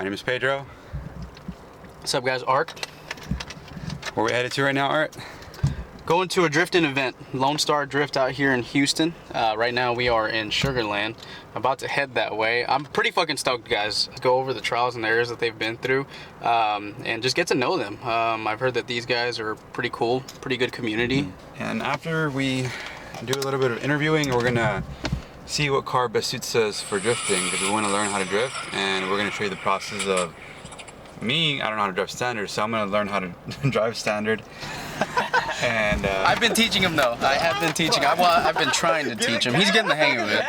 My name is Pedro. What's up, guys? Ark. Where are we headed to right now, Art? Going to a drifting event, Lone Star Drift out here in Houston. Right now we are in Sugar Land. About to head that way. I'm pretty fucking stoked, guys. Go over the trials and errors that they've been through and just get to know them. I've heard that these guys are pretty cool, pretty good community. And after we do a little bit of interviewing, we're gonna see what car best suits us for drifting, because we want to learn how to drift, and we're gonna show you the process of me. I don't know how to drive standard, so I'm gonna learn how to drive standard. And I've been teaching him though. I have been teaching. I've been trying to teach him. He's getting the hang of it.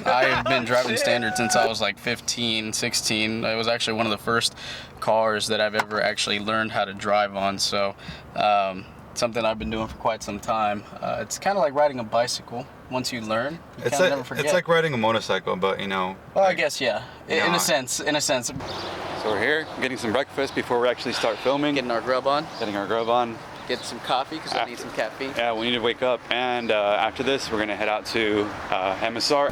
I've been driving standard since I was like 15, 16. It was actually one of the first cars that I've ever actually learned how to drive on. So something I've been doing for quite some time. It's kind of like riding a bicycle. Once you learn, you kind of never forget. It's like riding a motorcycle, but you know. Well, I guess yeah. In a sense. So we're here getting some breakfast before we actually start filming. Getting our grub on. Get some coffee because I need some caffeine. Yeah, we need to wake up, and after this we're gonna head out to MSR.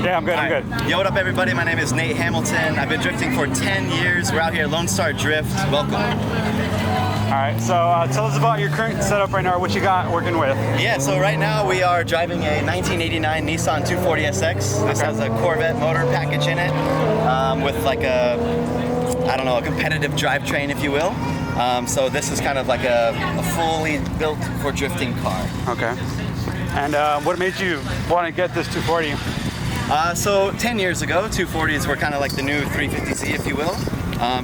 Yeah, I'm good. Yo, what up, everybody? My name is Nate Hamilton. I've been drifting for 10 years. We're out here at Lone Star Drift. Welcome. All right, so tell us about your current setup right now, what you got working with. Yeah, so right now we are driving a 1989 Nissan 240SX. This has a Corvette motor package in it with like a competitive drivetrain, if you will. So this is kind of like a fully built for drifting car. Okay. And what made you want to get this 240? So 10 years ago, 240s were kind of like the new 350Z, if you will.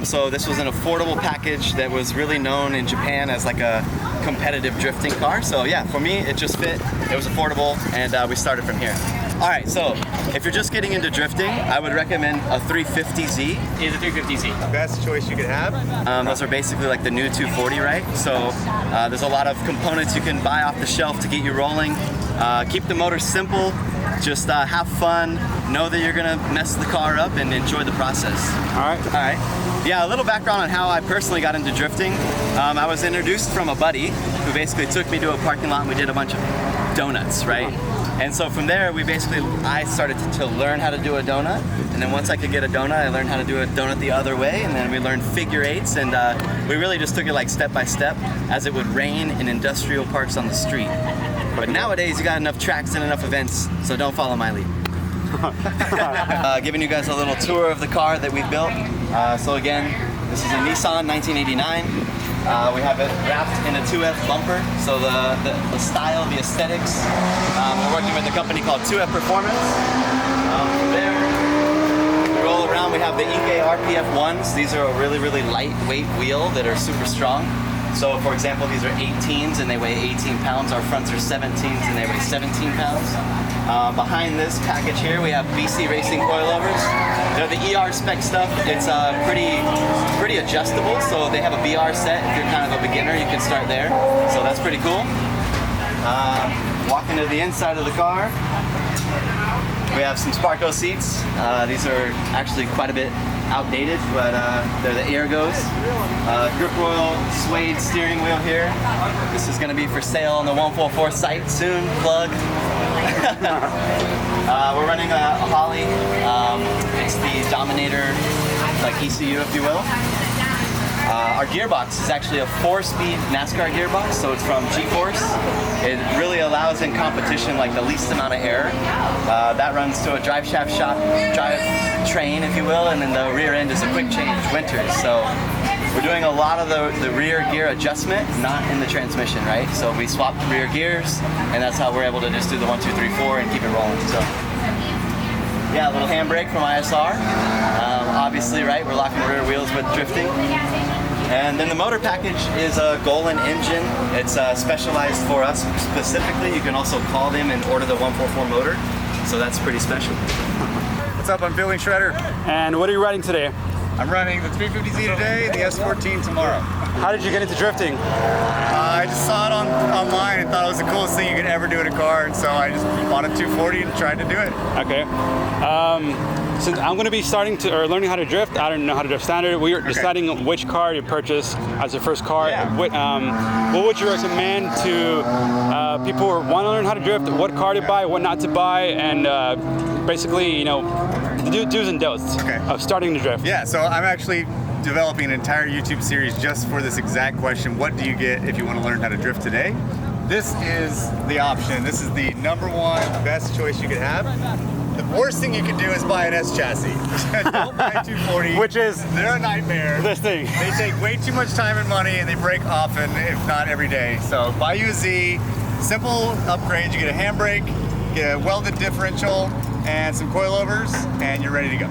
So this was an affordable package that was really known in Japan as like a competitive drifting car. So yeah, for me, it just fit. It was affordable, and we started from here. All right, so if you're just getting into drifting, I would recommend a 350Z. Is a 350Z. Best choice you could have. Those are basically like the new 240, right? So there's a lot of components you can buy off the shelf to get you rolling. Keep the motor simple. Just have fun, know that you're gonna mess the car up, and enjoy the process. All right. Yeah, a little background on how I personally got into drifting. I was introduced from a buddy who basically took me to a parking lot and we did a bunch of donuts, right? And so from there, I started to learn how to do a donut. And then once I could get a donut, I learned how to do a donut the other way. And then we learned figure eights, and we really just took it like step by step as it would rain in industrial parks on the street. But nowadays, you got enough tracks and enough events, so don't follow my lead. Giving you guys a little tour of the car that we built. So again, this is a Nissan 1989. We have it wrapped in a 2F bumper, so the style, the aesthetics. We're working with a company called 2F Performance. From there, we roll around, we have the Ike RPF 1s. These are a really, really lightweight wheel that are super strong. So for example, these are 18s and they weigh 18 pounds. Our fronts are 17s and they weigh 17 pounds. Behind this package here, we have BC Racing coilovers. They're the ER spec stuff. It's pretty adjustable. So they have a BR set. If you're kind of a beginner, you can start there. So that's pretty cool. Walking to the inside of the car, we have some Sparco seats. These are actually quite a bit outdated, but they're the Ergos. Grip Royal suede steering wheel here. This is going to be for sale on the 144 site soon. Plug. We're running a Holly. It's the Dominator, like ECU, if you will. Our gearbox is actually a 4-speed NASCAR gearbox, so it's from G-Force. It really allows in competition like the least amount of error. That runs to a drive shaft shock drive train, if you will, and then the rear end is a quick change winters. So we're doing a lot of the rear gear adjustment, not in the transmission, right? So we swap the rear gears, and that's how we're able to just do the 1, 2, 3, 4 and keep it rolling. So yeah, a little handbrake from ISR. Obviously, right, we're locking rear wheels with drifting. And then the motor package is a Golan engine. It's specialized for us specifically. You can also call them and order the 144 motor. So that's pretty special. What's up? I'm Billy Shredder. And what are you riding today? I'm running the 350Z today, the S14 tomorrow. How did you get into drifting? I just saw it online and thought it was the coolest thing you could ever do in a car, and so I just bought a 240 and tried to do it. Okay. Since I'm going to be learning how to drift, I don't know how to drift standard. We are deciding which car to purchase as your first car. Yeah. What would you recommend to people who want to learn how to drift? What car to buy, what not to buy, and basically, you know, the do's and don'ts of starting to drift. Yeah, so I'm actually developing an entire YouTube series just for this exact question. What do you get if you want to learn how to drift today? This is the option. This is the #1 best choice you could have. The worst thing you could do is buy an S chassis. Don't buy a 240. Which is? They're a nightmare. This thing. They take way too much time and money, and they break often, if not every day. So buy you a Z. Simple upgrade. You get a handbrake, get a welded differential, and some coilovers, and you're ready to go.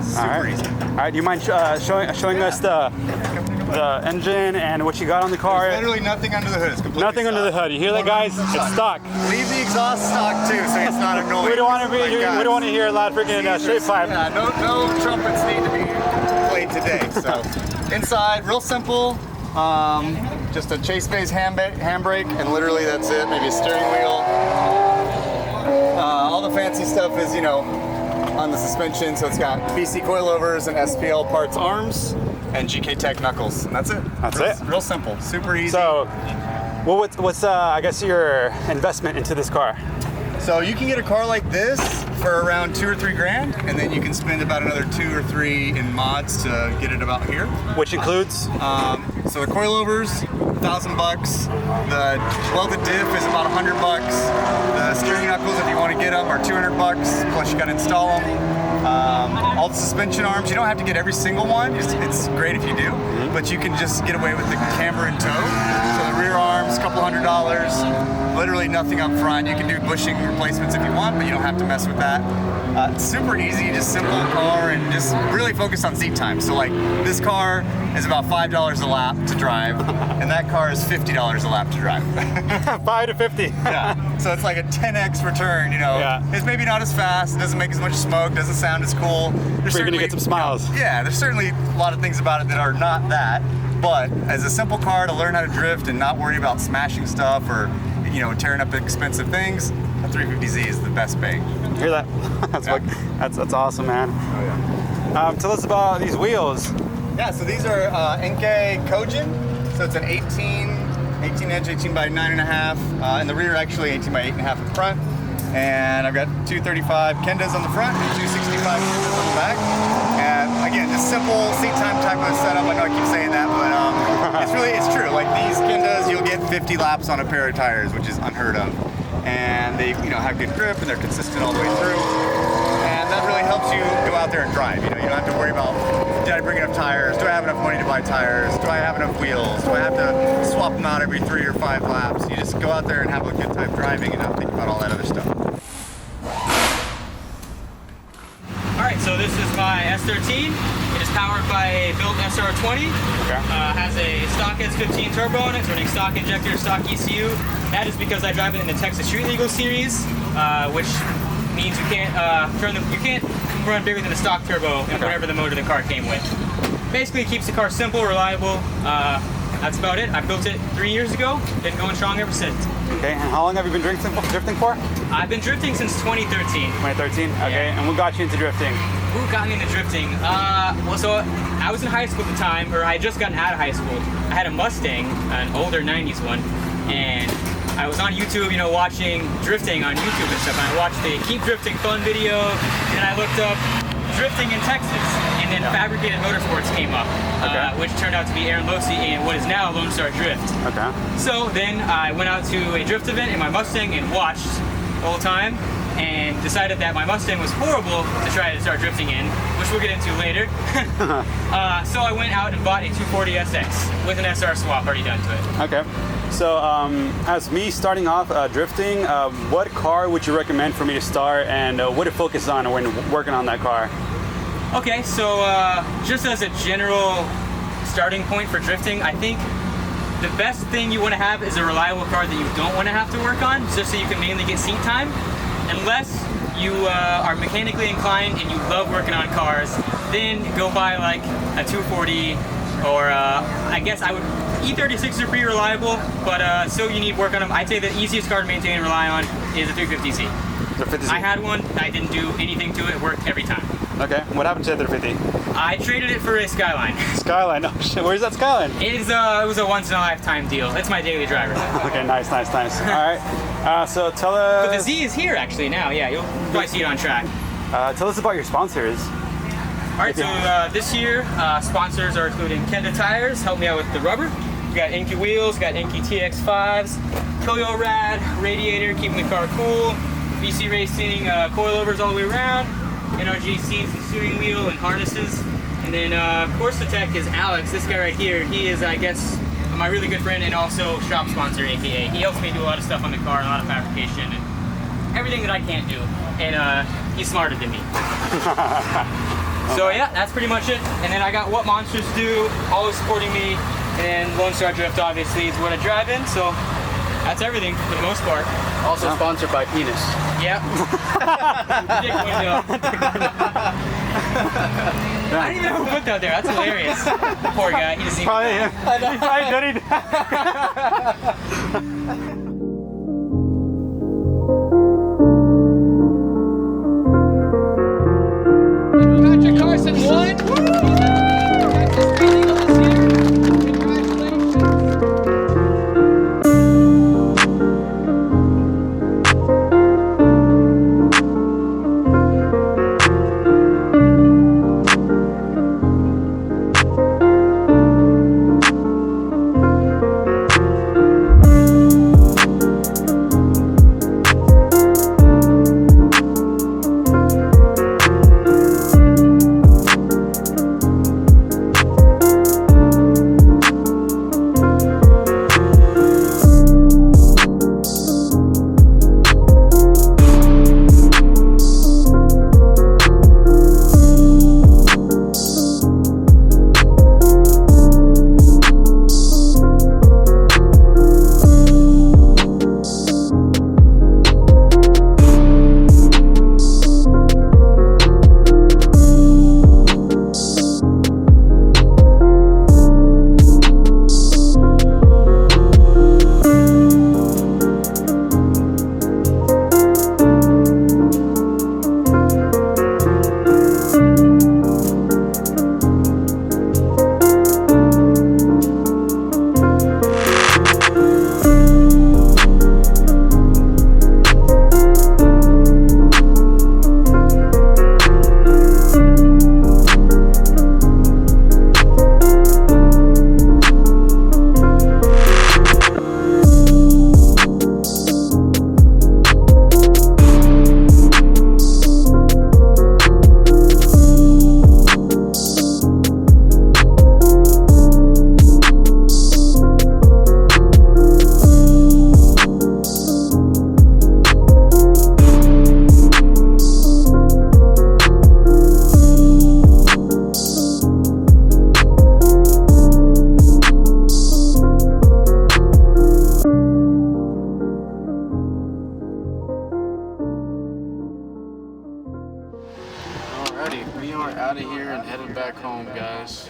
Super easy. All right, do you mind showing us the engine and what you got on the car? There's literally nothing under the hood. It's completely Nothing under the hood. You hear that, guys? It's stock. Leave the exhaust stock too, so it's not annoying. We don't want to hear a loud freaking straight pipe. Yeah, no trumpets need to be played today. So inside, real simple. Just a chase phase handbrake, and literally that's it. Maybe a steering wheel. All the fancy stuff is, you know, on the suspension, so it's got BC coilovers and SPL parts arms and GK Tech knuckles, and that's it. That's it. Real simple, super easy. So, what's I guess your investment into this car? So you can get a car like this for around $2 or $3 grand, and then you can spend about another 2 or 3 in mods to get it about here. Which includes? So the coilovers, $1,000. The welded diff is about $100. The steering knuckles, if you want to get them, are $200. Plus you got to install them. All the suspension arms, you don't have to get every single one. It's great if you do, but you can just get away with the camber and tow. So the rear arms, couple $100. Literally nothing up front. You can do bushing replacements if you want, but you don't have to mess with that. It's super easy, just simple car, and just really focus on seat time. So like this car is about $5 a lap to drive, and that car is $50 a lap to drive. 5 to 50. Yeah. So it's like a 10x return. You know, it's maybe not as fast, doesn't make as much smoke, doesn't sound as cool. You're gonna get some smiles. Yeah, there's certainly a lot of things about it that are not that, but as a simple car to learn how to drift and not worry about smashing stuff or, you know, tearing up expensive things, a 350Z is the best bang. Hear that? That's awesome, man. Oh yeah. Tell us about these wheels. Yeah, so these are Enkei Kojin. So it's an 18 inch, 18 by 9.5. In the rear, actually 18 by 8.5 in the front. And I've got 235 Kendas on the front and 265 Kendas on the back. And again, just simple seat time type of setup. I know I keep saying that, but it's true. Like these Kendas, you'll get 50 laps on a pair of tires, which is unheard of. And they, you know, have good grip and they're consistent all the way through. And that really helps you go out there and drive. You know, you don't have to worry about, did I bring enough tires? Do I have enough money to buy tires? Do I have enough wheels? Do I have to swap them out every 3 or 5 laps? You just go out there and have a good time driving and not think about all that other stuff. Alright, so this is my S13. It is powered by a built SR20. Has a stock S15 turbo on it, it's running stock injector, stock ECU. That is because I drive it in the Texas Street Legal series, which means you can't run bigger than the stock turbo and whatever the motor the car came with. Basically, it keeps the car simple, reliable. That's about it. I built it 3 years ago. Been going strong ever since. Okay, and how long have you been drifting for? I've been drifting since 2013. 2013. Okay, and what got you into drifting? Who got me into drifting? Well, so I was in high school at the time, or I had just gotten out of high school. I had a Mustang, an older 90s one, and I was on YouTube, you know, watching drifting on YouTube and stuff. And I watched the Keep Drifting Fun video, and I looked up drifting in Texas, and then Fabricated Motorsports came up, which turned out to be Aaron Losey in what is now Lone Star Drift. Okay. So then I went out to a drift event in my Mustang and watched the whole time, and decided that my Mustang was horrible to try to start drifting in, which we'll get into later. So I went out and bought a 240 SX with an SR swap already done to it. Okay. So as me starting off drifting, what car would you recommend for me to start, and what to focus on when working on that car? Okay, so just as a general starting point for drifting, I think the best thing you want to have is a reliable car that you don't want to have to work on, just so you can mainly get seat time. Unless you are mechanically inclined and you love working on cars, then go buy like a 240 or I guess I would. E36s are pretty reliable, but still you need work on them. I'd say the easiest car to maintain and rely on is a 350Z. I had one, I didn't do anything to it, worked every time. Okay, what happened to the 350? I traded it for a Skyline. Skyline, oh shit, where's that Skyline? It was a once in a lifetime deal. It's my daily driver. Okay, nice. All right, so tell us. But the Z is here actually now, yeah, you'll probably see it on track. Tell us about your sponsors. Alright, so this year, sponsors are including Kenda Tires, help me out with the rubber. We got Enki Wheels, got Enki TX5s, Toyo Rad, radiator, keeping the car cool, BC Racing, coilovers all the way around, NRG seats and steering wheel and harnesses. And then Corsa Tech is Alex, this guy right here. He is, I guess, my really good friend and also shop sponsor, AKA. He helps me do a lot of stuff on the car, a lot of fabrication, and everything that I can't do. And he's smarter than me. So yeah, that's pretty much it. And then I got What Monsters Do, always supporting me. And Lone Star Drift obviously is what I drive in, so that's everything for the most part. Also sponsored by Penis. Yep. Dick window. I didn't even know who put that there. That's hilarious. Poor guy. He doesn't even Probably know. Patrick Carson won. Texas State Eagle this year. Congratulations. Alrighty, we are out of here and headed back home, guys.